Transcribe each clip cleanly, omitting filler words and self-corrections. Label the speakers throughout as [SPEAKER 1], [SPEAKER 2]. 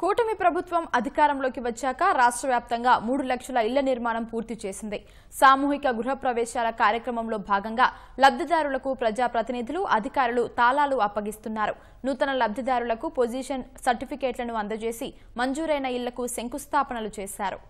[SPEAKER 1] కూటమి ప్రభుత్వం అధికారంలోకి వచ్చాక రాష్ట్ర వ్యాప్తంగా 3 లక్షల ఇళ్ల నిర్మాణం పూర్తి చేసింది. సామూహిక గృహప్రవేశాల కార్యక్రమంలో భాగంగా లబ్ధిదారులకు ప్రజాప్రతినిధులు, అధికారులు తాళాలు అప్పగిస్తున్నారు. నూతన లబ్ధిదారులకు పొజిషన్ సర్టిఫికేట్లను అందజేసి మంజూరైన ఇళ్లకు శంకుస్థాపనలు చేశారు.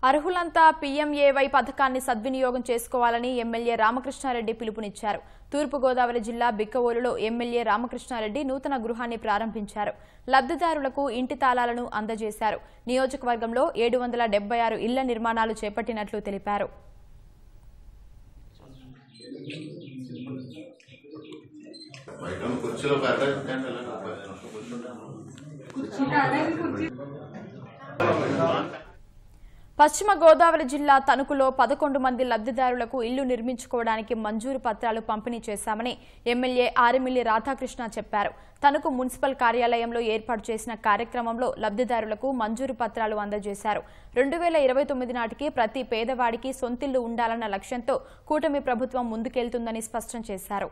[SPEAKER 1] అర్హులంతా పీఎంఏవై పథకాన్ని సద్వినియోగం చేసుకోవాలని ఎమ్మెల్యే రామకృష్ణారెడ్డి పిలుపునిచ్చారు. తూర్పుగోదావరి జిల్లా బిక్కవోలులో ఎమ్మెల్యే రామకృష్ణారెడ్డి నూతన గృహాన్ని ప్రారంభించారు. లబ్ధిదారులకు ఇంటి తాళాలను అందజేశారు. నియోజకవర్గంలో 776 ఇళ్ల నిర్మాణాలు చేపట్టినట్లు తెలిపారు. పశ్చిమ గోదావరి జిల్లా తణుకులో 11 మంది లబ్ధిదారులకు ఇల్లు నిర్మించుకోవడానికి మంజూరు పత్రాలు పంపిణీ చేశామని ఎమ్మెల్యే ఆరిమిల్లి రాధాకృష్ణ చెప్పారు. తణుకు మున్సిపల్ కార్యాలయంలో ఏర్పాటు చేసిన కార్యక్రమంలో లబ్ధిదారులకు మంజూరు పత్రాలు అందజేశారు. 2029 నాటికి ప్రతి పేదవాడికి సొంతిల్లు ఉండాలన్న లక్ష్యంతో కూటమి ప్రభుత్వం ముందుకెళ్తుందని స్పష్టం చేశారు.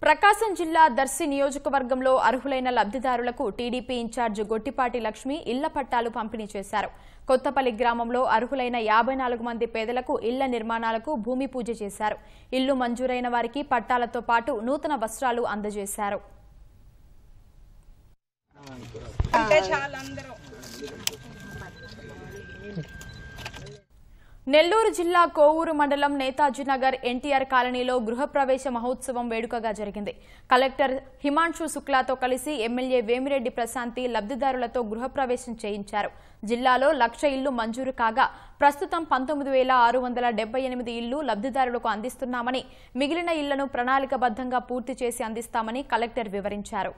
[SPEAKER 1] ప్రకాశం జిల్లా దర్శి నియోజకవర్గంలో అర్హులైన లబ్ధిదారులకు టీడీపీ ఇన్ఛార్జ్ గొట్టిపాటి లక్ష్మి ఇళ్ల పట్టాలు పంపిణీ చేశారు. కొత్తపల్లి గ్రామంలో అర్హులైన 54 మంది పేదలకు ఇళ్ల నిర్మాణాలకు భూమి పూజ చేశారు. ఇల్లు మంజూరైన వారికి పట్టాలతో పాటు నూతన వస్త్రాలు అందజేశారు. నెల్లూరు జిల్లా కోవూరు మండలం నేతాజీనగర్ ఎన్టీఆర్ కాలనీలో గృహప్రవేశ మహోత్సవం వేడుకగా జరిగింది. కలెక్టర్ హిమాంశు శుక్లాతో కలిసి ఎమ్మెల్యే వేమిరెడ్డి ప్రశాంతి లబ్ధిదారులతో గృహప్రవేశం చేయించారు. జిల్లాలో 1,00,000 ఇళ్లు మంజూరు కాగా ప్రస్తుతం 19,678 ఇళ్లు లబ్ధిదారులకు అందిస్తున్నామని, మిగిలిన ఇళ్లను ప్రణాళికబద్ధంగా పూర్తి చేసి అందిస్తామని కలెక్టర్ వివరించారు.